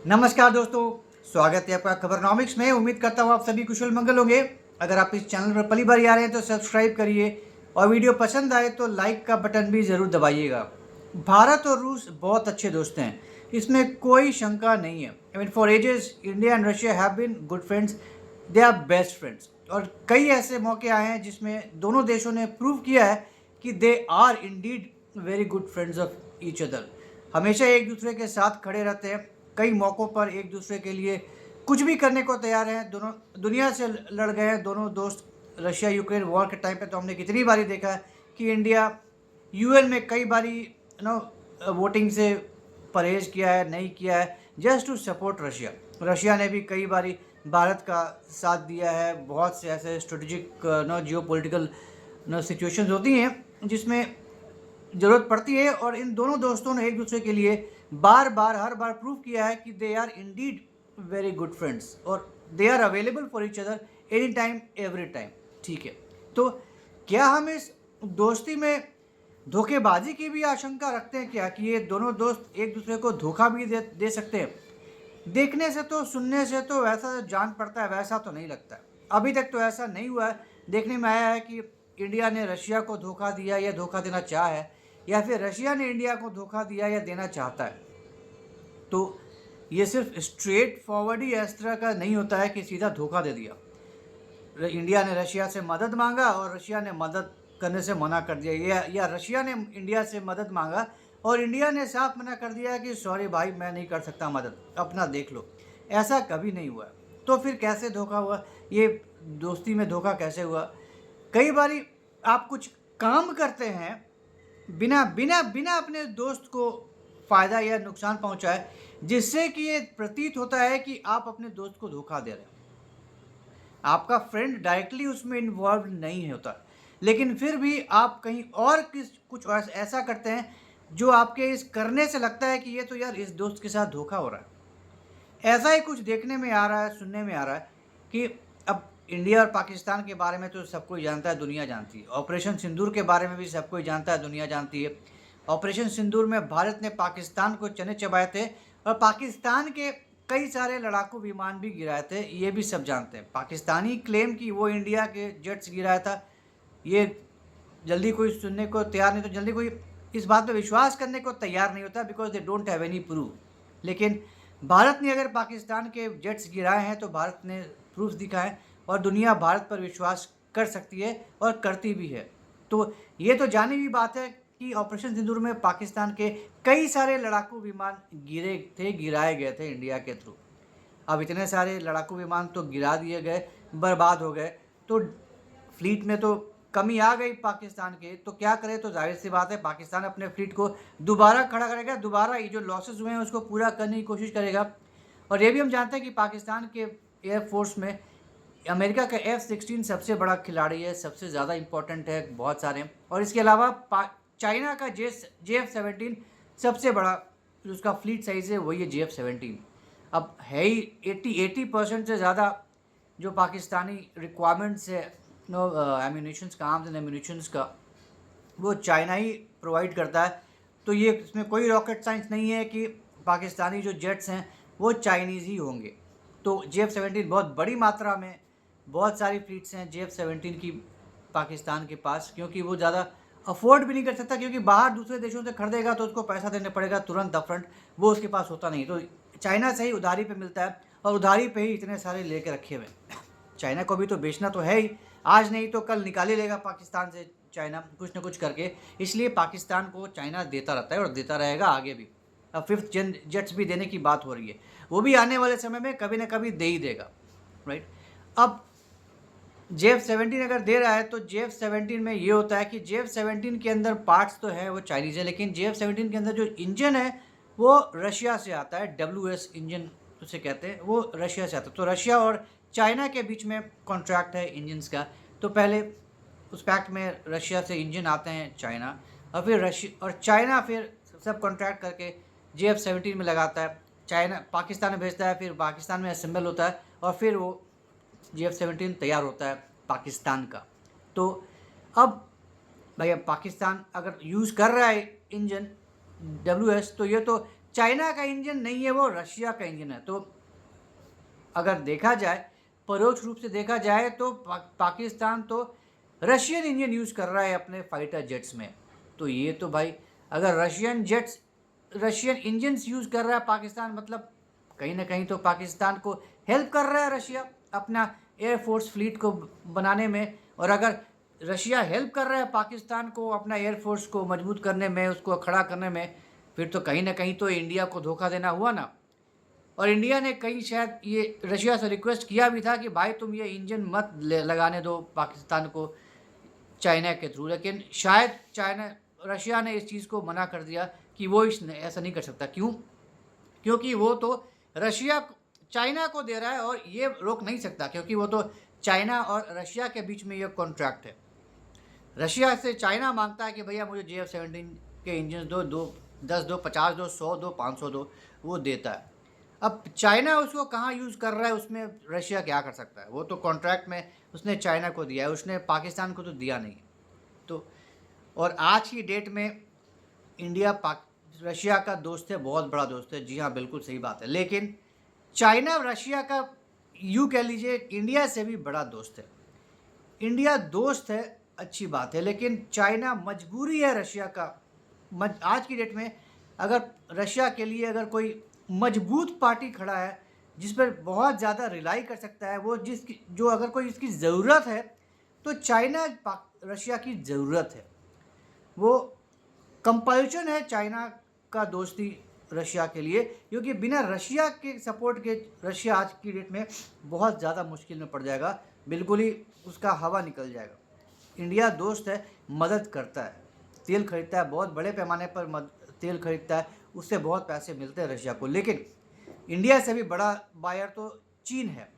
नमस्कार दोस्तों, स्वागत है आपका खबरनॉमिक्स में। उम्मीद करता हूँ आप सभी कुशल मंगल होंगे। अगर आप इस चैनल पर पहली बार आ रहे हैं तो सब्सक्राइब करिए और वीडियो पसंद आए तो लाइक का बटन भी ज़रूर दबाइएगा। भारत और रूस बहुत अच्छे दोस्त हैं, इसमें कोई शंका नहीं है। I mean for ages India and Russia have been good friends, they are best friends. और कई ऐसे मौके आए हैं जिसमें दोनों देशों ने प्रूव किया है कि they are indeed very good friends of each other. हमेशा एक दूसरे के साथ खड़े रहते हैं, कई मौक़ों पर एक दूसरे के लिए कुछ भी करने को तैयार हैं। दोनों दुनिया से लड़ गए हैं दोनों दोस्त। रशिया यूक्रेन वॉर के टाइम पे तो हमने कितनी बारी देखा है कि इंडिया यूएन में कई बारी वोटिंग से परहेज किया है, नहीं किया है, just to support Russia. Russia ने भी कई बारी भारत का साथ दिया है। बहुत से ऐसे स्ट्रेटेजिक जियो पोलिटिकल सिचुएशंस होती हैं जिसमें ज़रूरत पड़ती है, और इन दोनों दोस्तों ने एक दूसरे के लिए बार बार हर बार प्रूव किया है कि they are indeed very good friends और they are available for each other any time every time. ठीक है, तो क्या हम इस दोस्ती में धोखेबाजी की भी आशंका रखते हैं क्या, कि ये दोनों दोस्त एक दूसरे को धोखा भी दे सकते हैं? देखने से तो, सुनने से तो वैसा जान पड़ता है, वैसा तो नहीं लगता है। अभी तक तो ऐसा नहीं हुआ है। देखने में आया है कि इंडिया ने रशिया को धोखा दिया या धोखा देना चाहा है, या फिर रशिया ने इंडिया को धोखा दिया या देना चाहता है। तो ये सिर्फ स्ट्रेट फॉरवर्ड ही इस तरह का नहीं होता है कि सीधा धोखा दे दिया। इंडिया ने रशिया से मदद मांगा और रशिया ने मदद करने से मना कर दिया, या रशिया ने इंडिया से मदद मांगा और इंडिया ने साफ मना कर दिया कि सॉरी भाई, मैं नहीं कर सकता मदद, अपना देख लो। ऐसा कभी नहीं हुआ। तो फिर कैसे धोखा हुआ? ये दोस्ती में धोखा कैसे हुआ? कई बारी आप कुछ काम करते हैं बिना बिना बिना अपने दोस्त को फ़ायदा या नुकसान पहुंचाए, जिससे कि ये प्रतीत होता है कि आप अपने दोस्त को धोखा दे रहे हैं। आपका फ्रेंड डायरेक्टली उसमें इन्वॉल्व नहीं होता, लेकिन फिर भी आप कहीं और कुछ ऐसा करते हैं जो आपके इस करने से लगता है कि ये तो यार इस दोस्त के साथ धोखा हो रहा है। ऐसा ही कुछ देखने में आ रहा है, सुनने में आ रहा है कि अब इंडिया और पाकिस्तान के बारे में तो सब कोई जानता है, दुनिया जानती है। ऑपरेशन सिंदूर के बारे में भी सब कोई जानता है, दुनिया जानती है। ऑपरेशन सिंदूर में भारत ने पाकिस्तान को चने चबाए थे और पाकिस्तान के कई सारे लड़ाकू विमान भी गिराए थे, ये भी सब जानते हैं। पाकिस्तानी क्लेम कि वो इंडिया के जेट्स गिराया था, ये जल्दी कोई सुनने को तैयार नहीं, तो जल्दी कोई इस बात पे विश्वास करने को तैयार नहीं होता, because they don't have any proof. लेकिन भारत ने अगर पाकिस्तान के जेट्स गिराए हैं तो भारत ने प्रूफ दिखाए और दुनिया भारत पर विश्वास कर सकती है और करती भी है। तो ये तो जानी हुई बात है कि ऑपरेशन सिंदूर में पाकिस्तान के कई सारे लड़ाकू विमान गिराए गए थे इंडिया के थ्रू। अब इतने सारे लड़ाकू विमान तो गिरा दिए गए, बर्बाद हो गए, तो फ्लीट में तो कमी आ गई पाकिस्तान के। तो क्या करे? तो जाहिर सी बात है पाकिस्तान अपने फ्लीट को दोबारा खड़ा करेगा, दोबारा ये जो लॉसेस हुए हैं उसको पूरा करने की कोशिश करेगा। और ये भी हम जानते हैं कि पाकिस्तान के एयरफोर्स में अमेरिका का F-16 सबसे बड़ा खिलाड़ी है, सबसे ज़्यादा इम्पोर्टेंट है बहुत सारे। और इसके अलावा चाइना का JF-17 सबसे बड़ा जो उसका फ्लीट साइज़ है वही है JF-17। अब है ही 80% से ज़्यादा जो पाकिस्तानी रिक्वायरमेंट्स है एम्यूनिशंस का, आर्म्स एंड एम्यूनिशंस का, वो चाइना ही प्रोवाइड करता है। तो ये इसमें कोई रॉकेट साइंस नहीं है कि पाकिस्तानी जो जेट्स हैं वो चाइनीज़ ही होंगे। तो JF-17 बहुत बड़ी मात्रा में, बहुत सारी फ्लीट्स हैं JF-17 की पाकिस्तान के पास, क्योंकि वो ज़्यादा अफोर्ड भी नहीं कर सकता, क्योंकि बाहर दूसरे देशों से खरीदेगा तो उसको पैसा देने पड़ेगा तुरंत अपफ्रंट, वो उसके पास होता नहीं। तो चाइना से ही उधारी पे मिलता है और उधारी पे ही इतने सारे लेके रखे हुए। चाइना को भी तो बेचना तो है ही, आज नहीं तो कल निकाल ही लेगा पाकिस्तान से चाइना कुछ ना कुछ करके। इसलिए पाकिस्तान को चाइना देता रहता है और देता रहेगा आगे भी। अब 5th जन जेट्स भी देने की बात हो रही है, वो भी आने वाले समय में कभी ना कभी दे ही देगा, राइट। अब JF-17 अगर दे रहा है तो JF-17 में ये होता है कि JF-17 के अंदर पार्ट्स तो है वो चाइनीज़ है, लेकिन JF-17 के अंदर जो इंजन है वो रशिया से आता है। WS इंजन उसे कहते हैं, वो रशिया से आता है। तो रशिया और चाइना के बीच में कॉन्ट्रैक्ट है इंजन्स का। तो पहले उस पैक्ट में रशिया से इंजन आते हैं चाइना, और फिर रशिया और चाइना फिर सब कॉन्ट्रैक्ट करके JF-17 में लगाता है। चाइना पाकिस्तान में भेजता है, फिर पाकिस्तान में असेंबल होता है और फिर वो JF-17 तैयार होता है पाकिस्तान का। तो अब भैया पाकिस्तान अगर यूज़ कर रहा है इंजन WS, तो ये तो चाइना का इंजन नहीं है, वो रशिया का इंजन है। तो अगर देखा जाए, परोक्ष रूप से देखा जाए तो पाकिस्तान तो रशियन इंजन यूज़ कर रहा है अपने फाइटर जेट्स में। तो ये तो भाई, अगर रशियन इंजन्स यूज़ कर रहा है पाकिस्तान, मतलब कहीं ना कहीं तो पाकिस्तान को हेल्प कर रहा है रशिया अपना एयरफोर्स फ्लीट को बनाने में। और अगर रशिया हेल्प कर रहा है पाकिस्तान को अपना एयरफोर्स को मजबूत करने में, उसको खड़ा करने में, फिर तो कहीं ना कहीं तो इंडिया को धोखा देना हुआ ना। और इंडिया ने कहीं शायद ये रशिया से रिक्वेस्ट किया भी था कि भाई तुम ये इंजन मत लगाने दो पाकिस्तान को चाइना के थ्रू, लेकिन शायद रशिया ने इस चीज़ को मना कर दिया कि वो ऐसा नहीं कर सकता। क्यों? क्योंकि वो तो रशिया चाइना को दे रहा है और ये रोक नहीं सकता, क्योंकि वो तो चाइना और रशिया के बीच में ये कॉन्ट्रैक्ट है। रशिया से चाइना मांगता है कि भैया मुझे JF-17 के इंजन दो 10 दो, 50 दो, 100 दो, 500 दो, वो देता है। अब चाइना उसको कहाँ यूज़ कर रहा है, उसमें रशिया क्या कर सकता है? वो तो कॉन्ट्रैक्ट में उसने चाइना को दिया है, उसने पाकिस्तान को तो दिया नहीं। तो और आज की डेट में इंडिया रशिया का दोस्त है, बहुत बड़ा दोस्त है। जी हाँ, बिल्कुल सही बात है। लेकिन चाइना रशिया का, यूँ कह लीजिए, इंडिया से भी बड़ा दोस्त है। इंडिया दोस्त है, अच्छी बात है, लेकिन चाइना मजबूरी है रशिया का। आज की डेट में अगर रशिया के लिए अगर कोई मजबूत पार्टी खड़ा है जिस पर बहुत ज़्यादा रिलाई कर सकता है, वो जो अगर कोई इसकी ज़रूरत है, तो चाइना रशिया की ज़रूरत है। वो कंपल्शन है चाइना का दोस्ती रशिया के लिए, क्योंकि बिना रशिया के सपोर्ट के रशिया आज की डेट में बहुत ज़्यादा मुश्किल में पड़ जाएगा, बिल्कुल ही उसका हवा निकल जाएगा। इंडिया दोस्त है, मदद करता है, तेल खरीदता है, बहुत बड़े पैमाने पर तेल खरीदता है, उससे बहुत पैसे मिलते हैं रशिया को। लेकिन इंडिया से भी बड़ा बायर तो चीन है।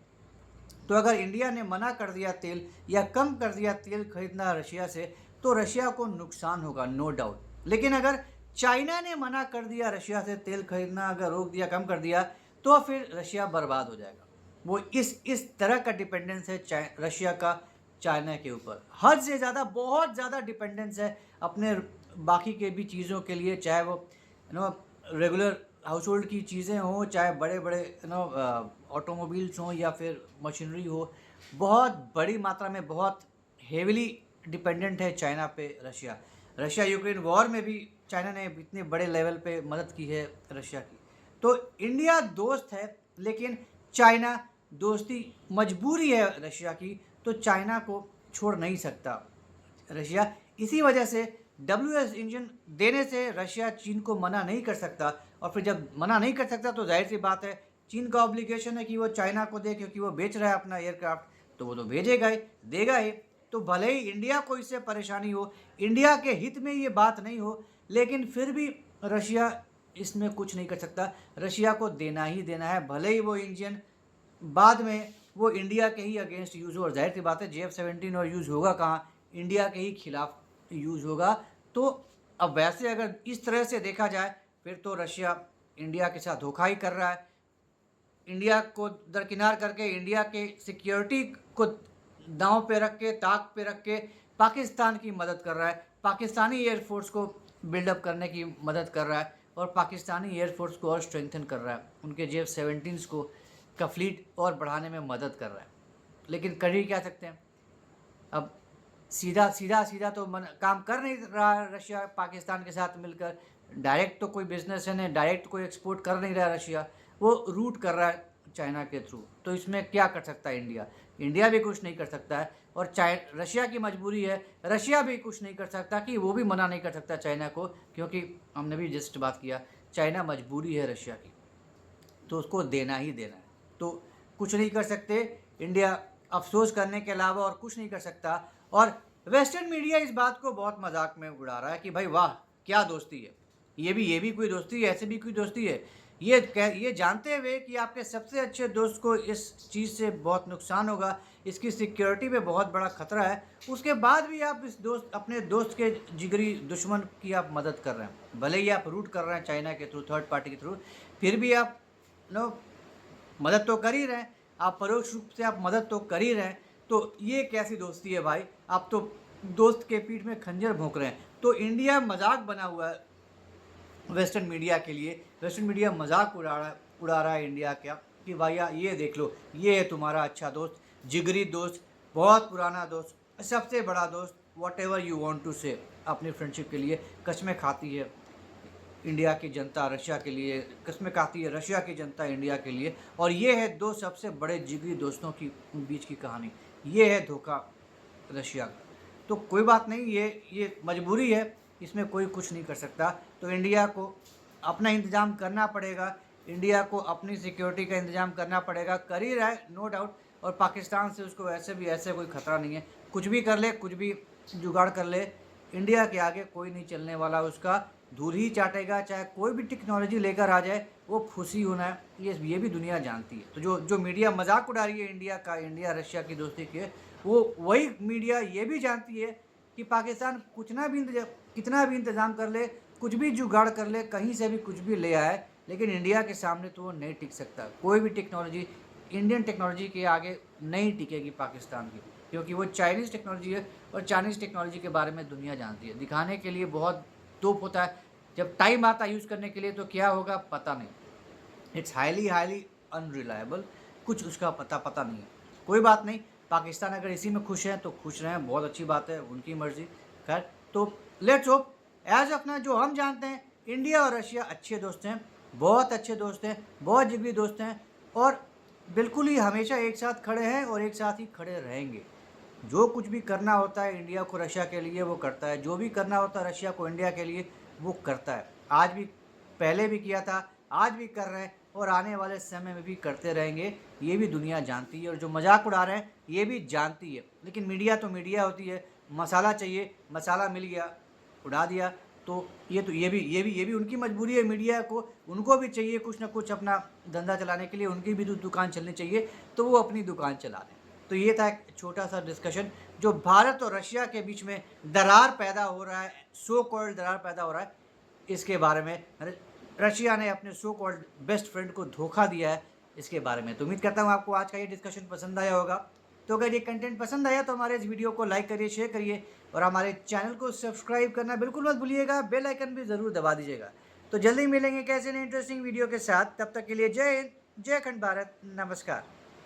तो अगर इंडिया ने मना कर दिया तेल या कम कर दिया तेल खरीदना रशिया से, तो रशिया को नुकसान होगा, नो डाउट। लेकिन अगर चाइना ने मना कर दिया रशिया से तेल खरीदना, अगर रोक दिया, कम कर दिया, तो फिर रशिया बर्बाद हो जाएगा। वो इस तरह का डिपेंडेंस है रशिया का चाइना के ऊपर, हद से ज़्यादा, बहुत ज़्यादा डिपेंडेंस है अपने बाकी के भी चीज़ों के लिए, चाहे वो रेगुलर हाउस होल्ड की चीज़ें हों, चाहे बड़े बड़े ऑटोमोबाइल्स हों या फिर मशीनरी हो। बहुत बड़ी मात्रा में, बहुत हेविली डिपेंडेंट है चाइना पे रशिया यूक्रेन वॉर में भी चाइना ने इतने बड़े लेवल पे मदद की है रशिया की। तो इंडिया दोस्त है, लेकिन चाइना दोस्ती मजबूरी है रशिया की, तो चाइना को छोड़ नहीं सकता रशिया। इसी वजह से WS इंजन देने से रशिया चीन को मना नहीं कर सकता। और फिर जब मना नहीं कर सकता, तो जाहिर सी बात है चीन का ऑब्लिगेशन है कि वो चाइना को दे, क्योंकि वो बेच रहा है अपना एयरक्राफ्ट, तो वो तो भेजेगा ही, देगा ही। तो भले ही इंडिया को इससे परेशानी हो, इंडिया के हित में ये बात नहीं हो, लेकिन फिर भी रशिया इसमें कुछ नहीं कर सकता, रशिया को देना ही देना है, भले ही वो इंजन बाद में वो इंडिया के ही अगेंस्ट यूज़ हो। और जाहिर सी बात है JF-17 और यूज़ होगा कहाँ, इंडिया के ही खिलाफ यूज़ होगा। तो अब वैसे अगर इस तरह से देखा जाए, फिर तो रशिया इंडिया के साथ धोखा ही कर रहा है, इंडिया को दरकिनार करके, इंडिया के सिक्योरिटी को दांव पे रख के, ताक पे रख के पाकिस्तान की मदद कर रहा है, पाकिस्तानी एयरफोर्स को बिल्डअप करने की मदद कर रहा है, और पाकिस्तानी एयरफोर्स को और स्ट्रेंथन कर रहा है, उनके JF-17 को का फ्लीट और बढ़ाने में मदद कर रहा है। लेकिन कर ही क्या सकते हैं? अब सीधा तो काम कर नहीं रहा रशिया पाकिस्तान के साथ मिलकर, डायरेक्ट तो कोई बिजनेस है नहीं, डायरेक्ट कोई एक्सपोर्ट कर नहीं रहा रशिया, वो रूट कर रहा है चाइना के थ्रू। तो इसमें क्या कर सकता है इंडिया भी कुछ नहीं कर सकता है, और रशिया की मजबूरी है, रशिया भी कुछ नहीं कर सकता कि वो भी मना नहीं कर सकता चाइना को, क्योंकि हमने भी जस्ट बात किया, चाइना मजबूरी है रशिया की, तो उसको देना ही देना है। तो कुछ नहीं कर सकते, इंडिया अफसोस करने के अलावा और कुछ नहीं कर सकता। और वेस्टर्न मीडिया इस बात को बहुत मजाक में उड़ा रहा है कि भाई वाह क्या दोस्ती है, ये भी कोई दोस्ती है, ऐसे भी कोई दोस्ती है। ये जानते हुए कि आपके सबसे अच्छे दोस्त को इस चीज़ से बहुत नुकसान होगा, इसकी सिक्योरिटी पे बहुत बड़ा खतरा है, उसके बाद भी आप अपने दोस्त के जिगरी दुश्मन की आप मदद कर रहे हैं। भले ही आप रूट कर रहे हैं चाइना के थ्रू, थर्ड पार्टी के थ्रू, फिर भी आप मदद तो कर ही रहे हैं, आप परोक्ष रूप से आप मदद तो कर ही रहे हैं। तो ये कैसी दोस्ती है भाई? आप तो दोस्त के पीठ में खंजर भोंक रहे हैं। तो इंडिया मजाक बना हुआ है वेस्टर्न मीडिया के लिए। वेस्टर्न मीडिया मजाक उड़ा रहा है इंडिया का कि भैया ये देख लो, ये है तुम्हारा अच्छा दोस्त, जिगरी दोस्त, बहुत पुराना दोस्त, सबसे बड़ा दोस्त, whatever you want to say. अपनी फ्रेंडशिप के लिए कस्में खाती है इंडिया की जनता रशिया के लिए, कस्में खाती है रशिया की जनता इंडिया के लिए। और ये है दो सबसे बड़े जिगरी दोस्तों की बीच की कहानी। ये है धोखा रशिया का। तो कोई बात नहीं, ये मजबूरी है, इसमें कोई कुछ नहीं कर सकता। तो इंडिया को अपना इंतज़ाम करना पड़ेगा, इंडिया को अपनी सिक्योरिटी का इंतज़ाम करना पड़ेगा, कर ही रहा है नो डाउट। और पाकिस्तान से उसको वैसे भी ऐसे कोई ख़तरा नहीं है, कुछ भी कर ले, कुछ भी जुगाड़ कर ले, इंडिया के आगे कोई नहीं चलने वाला, उसका धूल ही चाटेगा। चाहे कोई भी टेक्नोलॉजी लेकर आ जाए, वो फुसी होना है, ये भी दुनिया जानती है। तो जो मीडिया मजाक उड़ा रही है इंडिया का, इंडिया रशिया की दोस्ती के, वो वही मीडिया ये भी जानती है कि पाकिस्तान कितना भी इंतज़ाम कर ले, कुछ भी जुगाड़ कर ले, कहीं से भी कुछ भी ले आए, लेकिन इंडिया के सामने तो वो नहीं टिक सकता। कोई भी टेक्नोलॉजी इंडियन टेक्नोलॉजी के आगे नहीं टिकेगी पाकिस्तान की, क्योंकि वो चाइनीज़ टेक्नोलॉजी है और चाइनीज़ टेक्नोलॉजी के बारे में दुनिया जानती है। दिखाने के लिए बहुत तोप होता है, जब टाइम आता है यूज़ करने के लिए तो क्या होगा पता नहीं। इट्स हाईली अनरिलायबल, कुछ उसका पता नहीं है। कोई बात नहीं, पाकिस्तान अगर इसी में खुश है तो खुश रहें, बहुत अच्छी बात है, उनकी मर्ज़ी। खैर, तो लेट्स होप, एज अपना जो हम जानते हैं, इंडिया और रशिया अच्छे दोस्त हैं, बहुत अच्छे दोस्त हैं, बहुत जिगरी दोस्त हैं, और बिल्कुल ही हमेशा एक साथ खड़े हैं और एक साथ ही खड़े रहेंगे। जो कुछ भी करना होता है इंडिया को रशिया के लिए वो करता है, जो भी करना होता है रशिया को इंडिया के लिए वो करता है। आज भी, पहले भी किया था, आज भी कर रहे हैं और आने वाले समय में भी करते रहेंगे। ये भी दुनिया जानती है और जो मजाक उड़ा रहे हैं ये भी जानती है। लेकिन मीडिया तो मीडिया होती है, मसाला चाहिए, मसाला मिल गया, उड़ा दिया। तो ये भी उनकी मजबूरी है मीडिया को, उनको भी चाहिए कुछ ना कुछ अपना धंधा चलाने के लिए, उनकी भी दुकान चलनी चाहिए, तो वो अपनी दुकान चला दें। तो ये था एक छोटा सा डिस्कशन जो भारत और रशिया के बीच में दरार पैदा हो रहा है, सो कॉल्ड दरार पैदा हो रहा है, इसके बारे में। रशिया ने अपने सो कॉल्ड बेस्ट फ्रेंड को धोखा दिया है, इसके बारे में। तो उम्मीद करता हूँ आपको आज का ये डिस्कशन पसंद आया होगा। तो अगर ये कंटेंट पसंद आया तो हमारे इस वीडियो को लाइक करिए, शेयर करिए और हमारे चैनल को सब्सक्राइब करना बिल्कुल मत भूलिएगा, बेल आइकन भी ज़रूर दबा दीजिएगा। तो जल्दी मिलेंगे कैसे इंटरेस्टिंग वीडियो के साथ, तब तक के लिए जय हिंद, जय खंड भारत, नमस्कार।